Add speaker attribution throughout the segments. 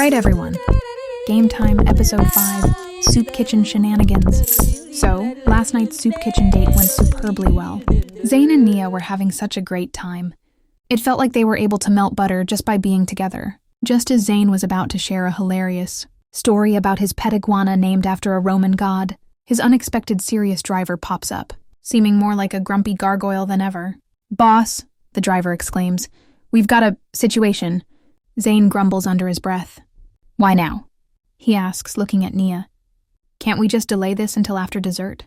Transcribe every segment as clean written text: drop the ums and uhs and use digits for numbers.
Speaker 1: Alright everyone, Game Time Episode 5, Soup Kitchen Shenanigans. So, last night's Soup Kitchen date went superbly well. Zane and Nia were having such a great time. It felt like they were able to melt butter just by being together. Just as Zane was about to share a hilarious story about his pet iguana named after a Roman god, his unexpected serious driver pops up, seeming more like a grumpy gargoyle than ever. "Boss," the driver exclaims, "we've got a situation." Zane grumbles under his breath. "Why now?" he asks, looking at Nia. "Can't we just delay this until after dessert?"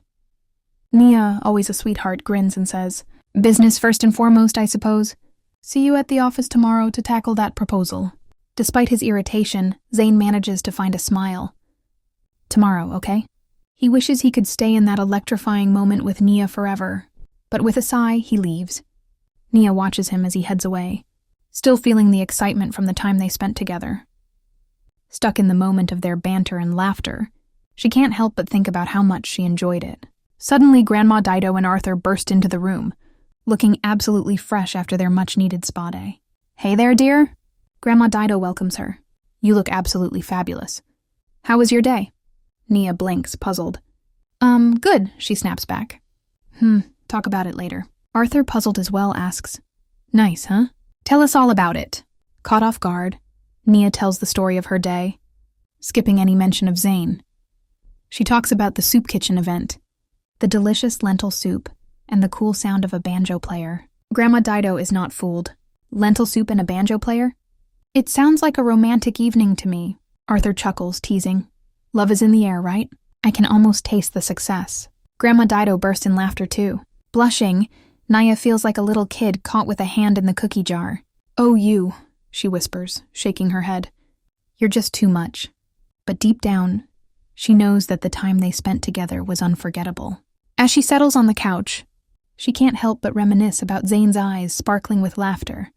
Speaker 1: Nia, always a sweetheart, grins and says, "Business first and foremost, I suppose. See you at the office tomorrow to tackle that proposal." Despite his irritation, Zane manages to find a smile. "Tomorrow, okay?" He wishes he could stay in that electrifying moment with Nia forever, but with a sigh, he leaves. Nia watches him as he heads away, still feeling the excitement from the time they spent together. Stuck in the moment of their banter and laughter, she can't help but think about how much she enjoyed it. Suddenly, Grandma Dido and Arthur burst into the room, looking absolutely fresh after their much-needed spa day. "Hey there, dear." Grandma Dido welcomes her. "You look absolutely fabulous. How was your day?" Nia blinks, puzzled. Good," she snaps back. Talk about it later." Arthur, puzzled as well, asks, "Nice, huh? Tell us all about it." Caught off guard, Nia tells the story of her day, skipping any mention of Zane. She talks about the soup kitchen event, the delicious lentil soup, and the cool sound of a banjo player. Grandma Dido is not fooled. Lentil soup and a banjo player? "It sounds like a romantic evening to me," Arthur chuckles, teasing. "Love is in the air, right?" I can almost taste the success. Grandma Dido burst in laughter too. Blushing, Nia feels like a little kid caught with a hand in the cookie jar. "Oh, you," she whispers, shaking her head. "You're just too much." But deep down, she knows that the time they spent together was unforgettable. As she settles on the couch, she can't help but reminisce about Zane's eyes sparkling with laughter,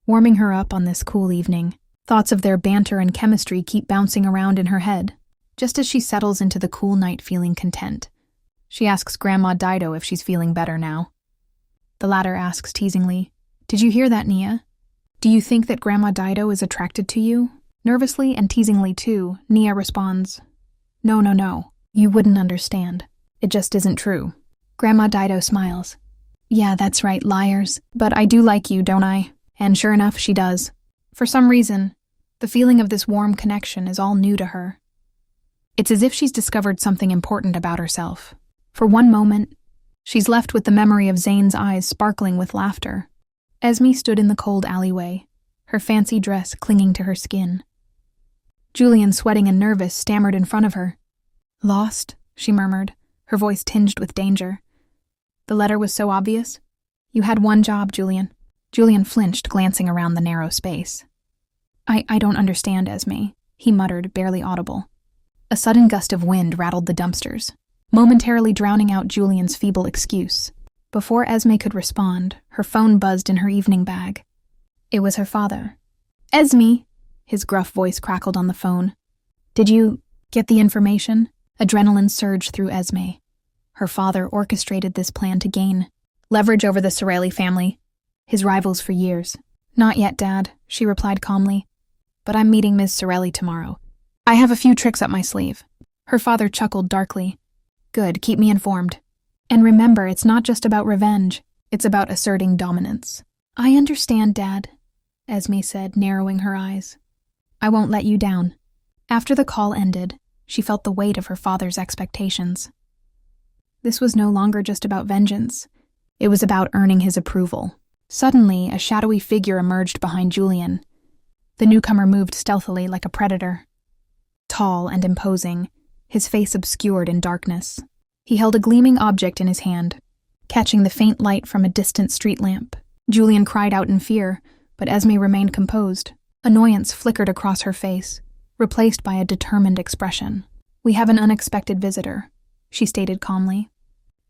Speaker 1: warming her up on this cool evening. Thoughts of their banter and chemistry keep bouncing around in her head. Just as she settles into the cool night feeling content, she asks Grandma Dido if she's feeling better now. The latter asks teasingly, "Did you hear that, Nia? Do you think that Grandma Dido is attracted to you?" Nervously and teasingly too, Nia responds, No. You wouldn't understand. It just isn't true." Grandma Dido smiles. "Yeah, that's right, liars. But I do like you, don't I?" And sure enough, she does. For some reason, the feeling of this warm connection is all new to her. It's as if she's discovered something important about herself. For one moment, she's left with the memory of Zane's eyes sparkling with laughter. Esme stood in the cold alleyway, her fancy dress clinging to her skin. Julian, sweating and nervous, stammered in front of her. "Lost?" she murmured, her voice tinged with danger. "The letter was so obvious? You had one job, Julian." Julian flinched, glancing around the narrow space. I don't understand, Esme," he muttered, barely audible. A sudden gust of wind rattled the dumpsters, momentarily drowning out Julian's feeble excuse. Before Esme could respond, her phone buzzed in her evening bag. It was her father. "Esme!" His gruff voice crackled on the phone. "Did you get the information?" Adrenaline surged through Esme. Her father orchestrated this plan to gain leverage over the Sorelli family, his rivals for years. "Not yet, Dad," she replied calmly. "But I'm meeting Ms. Sorelli tomorrow. I have a few tricks up my sleeve." Her father chuckled darkly. "Good, keep me informed. And remember, it's not just about revenge. It's about asserting dominance." "I understand, Dad," Esme said, narrowing her eyes. "I won't let you down." After the call ended, she felt the weight of her father's expectations. This was no longer just about vengeance. It was about earning his approval. Suddenly, a shadowy figure emerged behind Julian. The newcomer moved stealthily like a predator. Tall and imposing, his face obscured in darkness. He held a gleaming object in his hand, catching the faint light from a distant street lamp. Julian cried out in fear, but Esme remained composed. Annoyance flickered across her face, replaced by a determined expression. "We have an unexpected visitor," she stated calmly.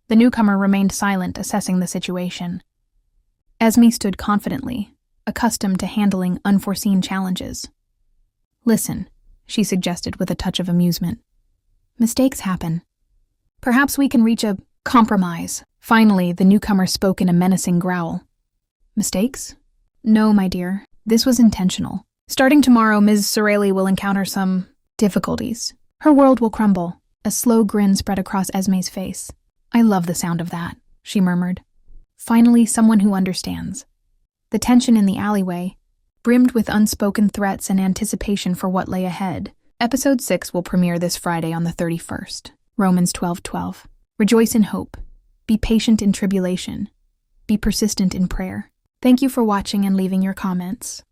Speaker 1: The newcomer remained silent, assessing the situation. Esme stood confidently, accustomed to handling unforeseen challenges. "Listen," she suggested with a touch of amusement. "Mistakes happen. Perhaps we can reach a compromise." Finally, the newcomer spoke in a menacing growl. "Mistakes?" "No, my dear. This was intentional. Starting tomorrow, Ms. Sorelli will encounter some difficulties. Her world will crumble. A slow grin spread across Esme's face. I love the sound of that, she murmured. Finally, someone who understands. The tension in the alleyway brimmed with unspoken threats and anticipation for what lay ahead. Episode 6 will premiere this Friday on the 31st. Romans 12:12. Rejoice in hope. Be patient in tribulation. Be persistent in prayer. Thank you for watching and leaving your comments.